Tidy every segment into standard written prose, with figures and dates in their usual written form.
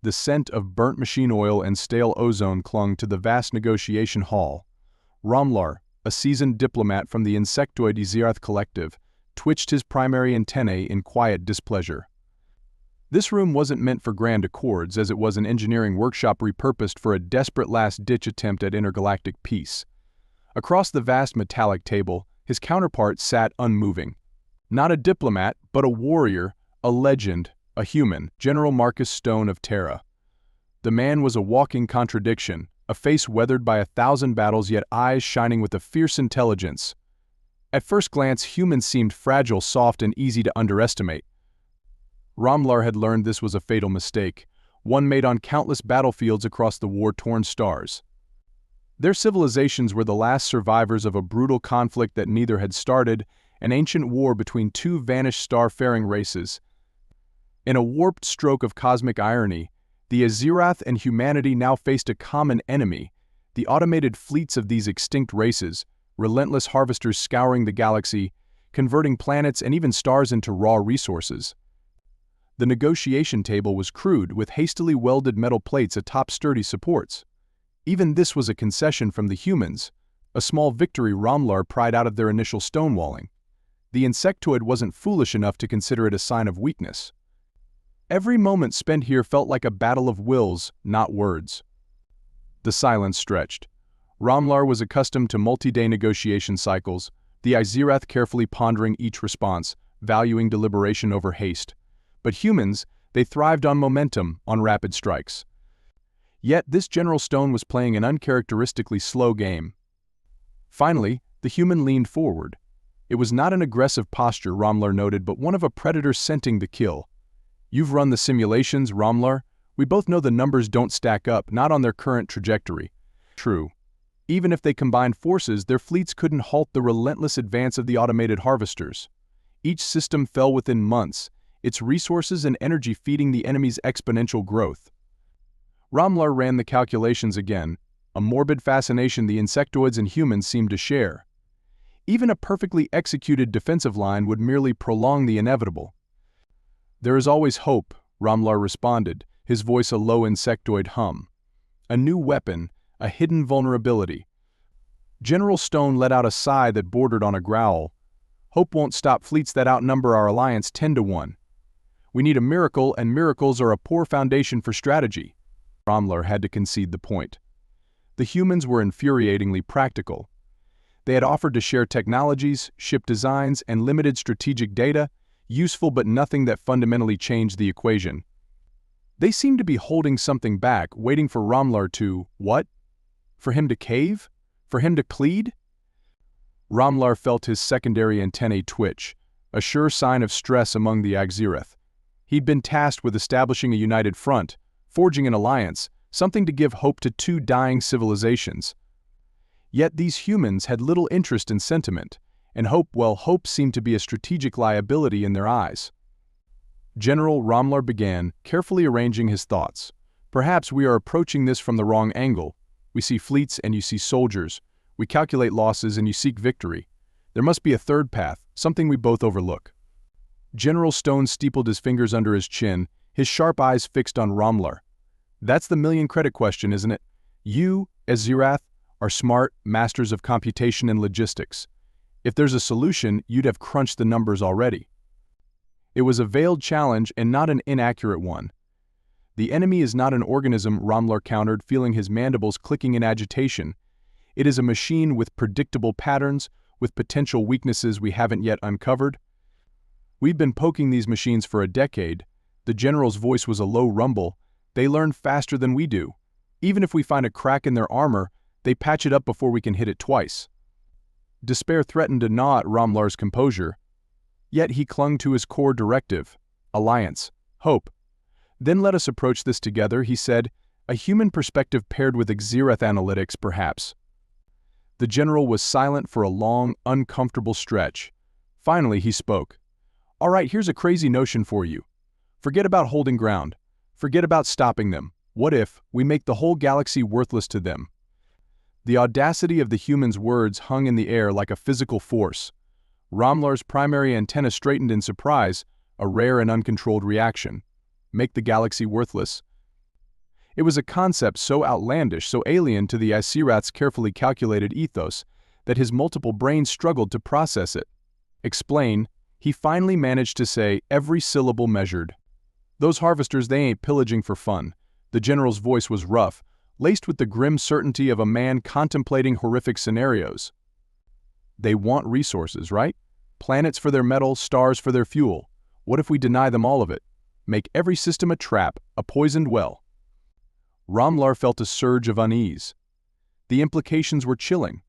The scent of burnt machine oil and stale ozone clung to the vast negotiation hall. Romlar, a seasoned diplomat from the insectoid Xyrath Collective, twitched his primary antennae in quiet displeasure. This room wasn't meant for grand accords, as it was an engineering workshop repurposed for a desperate last-ditch attempt at intergalactic peace. Across the vast metallic table, his counterpart sat unmoving. Not a diplomat, but a warrior, a legend, a human, General Marcus Stone of Terra. The man was a walking contradiction, a face weathered by 1,000 battles yet eyes shining with a fierce intelligence. At first glance, humans seemed fragile, soft, and easy to underestimate. Romlar had learned this was a fatal mistake, one made on countless battlefields across the war-torn stars. Their civilizations were the last survivors of a brutal conflict that neither had started, an ancient war between two vanished star-faring races. In a warped stroke of cosmic irony, the Xyrath and humanity now faced a common enemy, the automated fleets of these extinct races, relentless harvesters scouring the galaxy, converting planets and even stars into raw resources. The negotiation table was crude, with hastily welded metal plates atop sturdy supports. Even this was a concession from the humans, a small victory Romlar pried out of their initial stonewalling. The insectoid wasn't foolish enough to consider it a sign of weakness. Every moment spent here felt like a battle of wills, not words. The silence stretched. Romlar was accustomed to multi-day negotiation cycles, the Xyrath carefully pondering each response, valuing deliberation over haste. But humans, they thrived on momentum, on rapid strikes. Yet this General Stone was playing an uncharacteristically slow game. Finally, the human leaned forward. It was not an aggressive posture, Romlar noted, but one of a predator scenting the kill. "You've run the simulations, Romlar. We both know the numbers don't stack up, not on their current trajectory." True. Even if they combined forces, their fleets couldn't halt the relentless advance of the automated harvesters. Each system fell within months, its resources and energy feeding the enemy's exponential growth. Romlar ran the calculations again, a morbid fascination the insectoids and humans seemed to share. Even a perfectly executed defensive line would merely prolong the inevitable. "There is always hope," Romlar responded, his voice a low insectoid hum. "A new weapon, a hidden vulnerability." General Stone let out a sigh that bordered on a growl. "Hope won't stop fleets that outnumber our alliance 10-1. We need a miracle, and miracles are a poor foundation for strategy." Romlar had to concede the point. The humans were infuriatingly practical. They had offered to share technologies, ship designs, and limited strategic data, useful but nothing that fundamentally changed the equation. They seemed to be holding something back, waiting for Romlar to, what? For him to cave? For him to plead? Romlar felt his secondary antennae twitch, a sure sign of stress among the Xyrath. He'd been tasked with establishing a united front, forging an alliance, something to give hope to two dying civilizations. Yet these humans had little interest in sentiment, and hope seemed to be a strategic liability in their eyes. General Romlar began, carefully arranging his thoughts. "Perhaps we are approaching this from the wrong angle. We see fleets and you see soldiers. We calculate losses and you seek victory. There must be a third path, something we both overlook." General Stone steepled his fingers under his chin, his sharp eyes fixed on Romlar. "That's the million-credit question, isn't it? You, as Xyrath, are smart, masters of computation and logistics. If there's a solution, you'd have crunched the numbers already." It was a veiled challenge and not an inaccurate one. "The enemy is not an organism," Romlar countered, feeling his mandibles clicking in agitation. "It is a machine with predictable patterns, with potential weaknesses we haven't yet uncovered." "We've been poking these machines for a decade." The general's voice was a low rumble. "They learn faster than we do. Even if we find a crack in their armor, they patch it up before we can hit it twice." Despair threatened to gnaw at Romlar's composure. Yet he clung to his core directive: alliance, hope. "Then let us approach this together," he said, "a human perspective paired with Xyrath analytics, perhaps." The general was silent for a long, uncomfortable stretch. Finally he spoke. "All right, here's a crazy notion for you. Forget about holding ground. Forget about stopping them. What if we make the whole galaxy worthless to them?" The audacity of the human's words hung in the air like a physical force. Romlar's primary antenna straightened in surprise, a rare and uncontrolled reaction. Make the galaxy worthless? It was a concept so outlandish, so alien to the Xyrath's carefully calculated ethos, that his multiple brains struggled to process it. Explain, he finally managed to say, every syllable measured. Those harvesters, they ain't pillaging for fun. The general's voice was rough, laced with the grim certainty of a man contemplating horrific scenarios. They want resources, right? Planets for their metal, stars for their fuel. What if we deny them all of it? Make every system a trap, a poisoned well. Romlar felt a surge of unease. The implications were chilling.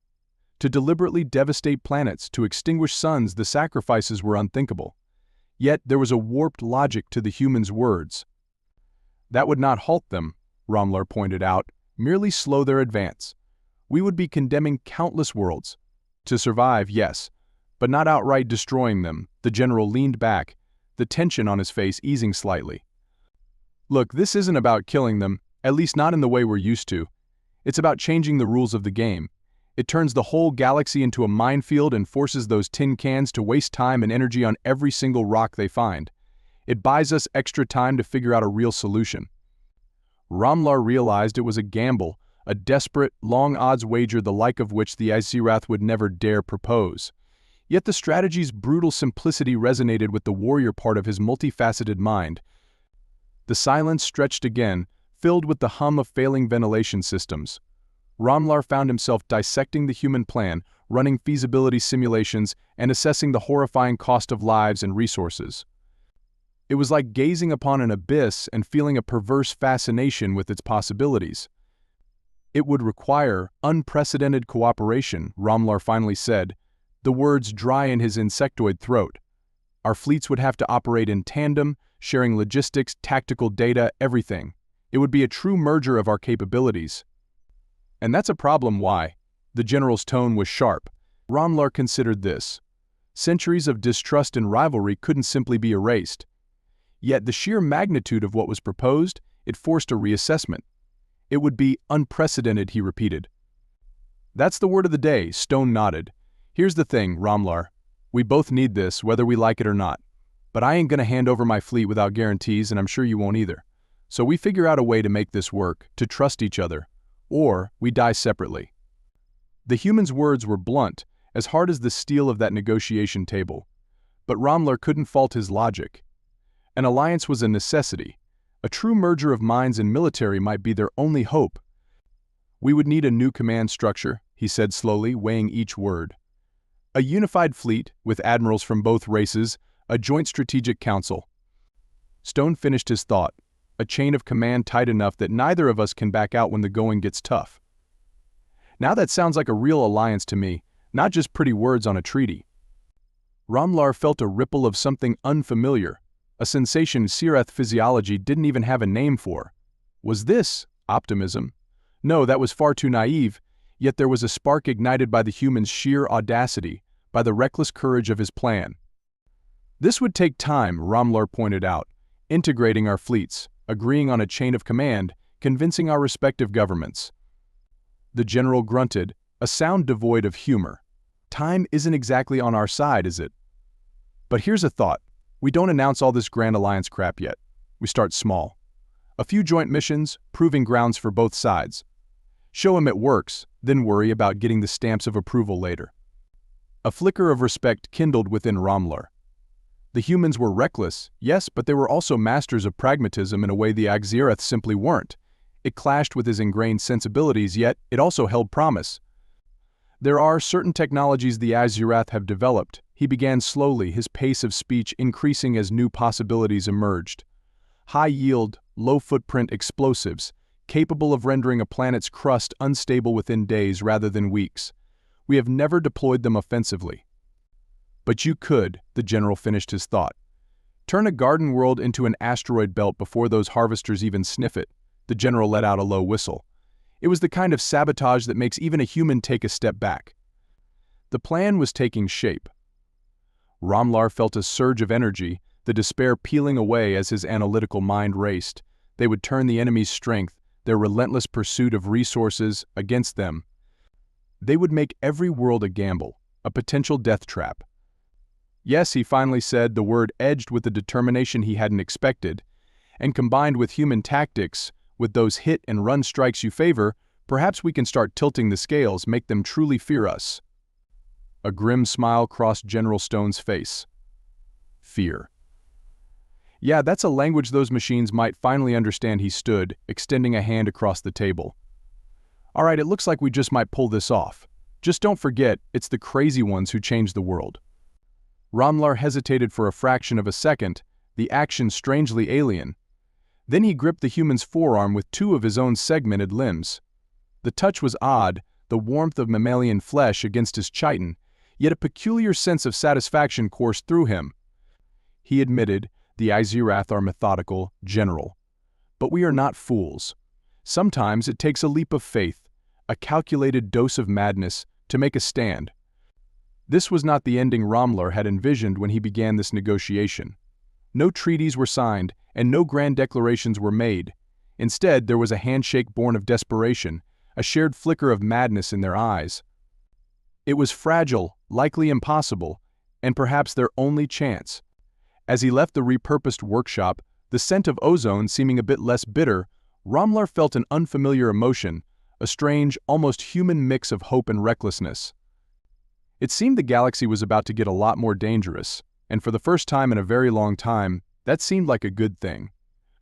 To deliberately devastate planets, to extinguish suns, the sacrifices were unthinkable. Yet there was a warped logic to the humans' words. That would not halt them, Romlar pointed out, merely slow their advance. We would be condemning countless worlds. To survive, yes, but not outright destroying them. The general leaned back, the tension on his face easing slightly. Look, this isn't about killing them, at least not in the way we're used to. It's about changing the rules of the game. It turns the whole galaxy into a minefield and forces those tin cans to waste time and energy on every single rock they find. It buys us extra time to figure out a real solution. Romlar realized it was a gamble, a desperate, long-odds wager the like of which the Xyrath would never dare propose. Yet the strategy's brutal simplicity resonated with the warrior part of his multifaceted mind. The silence stretched again, filled with the hum of failing ventilation systems. Romlar found himself dissecting the human plan, running feasibility simulations, and assessing the horrifying cost of lives and resources. It was like gazing upon an abyss and feeling a perverse fascination with its possibilities. It would require unprecedented cooperation, Romlar finally said, the words dry in his insectoid throat. Our fleets would have to operate in tandem, sharing logistics, tactical data, everything. It would be a true merger of our capabilities. And that's a problem. Why? The general's tone was sharp. Romlar considered this. Centuries of distrust and rivalry couldn't simply be erased. Yet the sheer magnitude of what was proposed, it forced a reassessment. It would be unprecedented, he repeated. That's the word of the day, Stone nodded. Here's the thing, Romlar. We both need this, whether we like it or not. But I ain't gonna hand over my fleet without guarantees, and I'm sure you won't either. So we figure out a way to make this work, to trust each other. Or we die separately. The human's words were blunt, as hard as the steel of that negotiation table. But Romlar couldn't fault his logic. An alliance was a necessity. A true merger of minds and military might be their only hope. We would need a new command structure, he said slowly, weighing each word. A unified fleet, with admirals from both races, a joint strategic council. Stone finished his thought. A chain of command tight enough that neither of us can back out when the going gets tough. Now that sounds like a real alliance to me, not just pretty words on a treaty. Romlar felt a ripple of something unfamiliar, a sensation Xyrath physiology didn't even have a name for. Was this optimism? No, that was far too naive, yet there was a spark ignited by the human's sheer audacity, by the reckless courage of his plan. This would take time, Romlar pointed out, integrating our fleets, agreeing on a chain of command, convincing our respective governments. The general grunted, a sound devoid of humor. Time isn't exactly on our side, is it? But here's a thought. We don't announce all this grand alliance crap yet. We start small. A few joint missions, proving grounds for both sides. Show him it works, then worry about getting the stamps of approval later. A flicker of respect kindled within Romlar. The humans were reckless, yes, but they were also masters of pragmatism in a way the Xyrath simply weren't. It clashed with his ingrained sensibilities, yet it also held promise. There are certain technologies the Xyrath have developed, he began slowly, his pace of speech increasing as new possibilities emerged. High-yield, low-footprint explosives, capable of rendering a planet's crust unstable within days rather than weeks. We have never deployed them offensively. But you could, the general finished his thought. Turn a garden world into an asteroid belt before those harvesters even sniff it. The general let out a low whistle. It was the kind of sabotage that makes even a human take a step back. The plan was taking shape. Romlar felt a surge of energy, the despair peeling away as his analytical mind raced. They would turn the enemy's strength, their relentless pursuit of resources, against them. They would make every world a gamble, a potential death trap. Yes, he finally said, the word edged with the determination he hadn't expected, and combined with human tactics, With those hit-and-run strikes you favor, perhaps we can start tilting the scales, make them truly fear us." A grim smile crossed General Stone's face. Fear. Yeah, that's a language those machines might finally understand. He stood, extending a hand across the table. "All right, it looks like we just might pull this off. Just don't forget, it's the crazy ones who change the world." Romlar hesitated for a fraction of a second, the action strangely alien. Then he gripped the human's forearm with two of his own segmented limbs. The touch was odd, the warmth of mammalian flesh against his chitin, yet a peculiar sense of satisfaction coursed through him. He admitted, "The Xyrath are methodical, General. But we are not fools. Sometimes it takes a leap of faith, a calculated dose of madness, to make a stand." This was not the ending Romlar had envisioned when he began this negotiation. No treaties were signed, and no grand declarations were made. Instead, there was a handshake born of desperation, a shared flicker of madness in their eyes. It was fragile, likely impossible, and perhaps their only chance. As he left the repurposed workshop, the scent of ozone seeming a bit less bitter, Romlar felt an unfamiliar emotion, a strange, almost human mix of hope and recklessness. It seemed the galaxy was about to get a lot more dangerous, and for the first time in a very long time, that seemed like a good thing.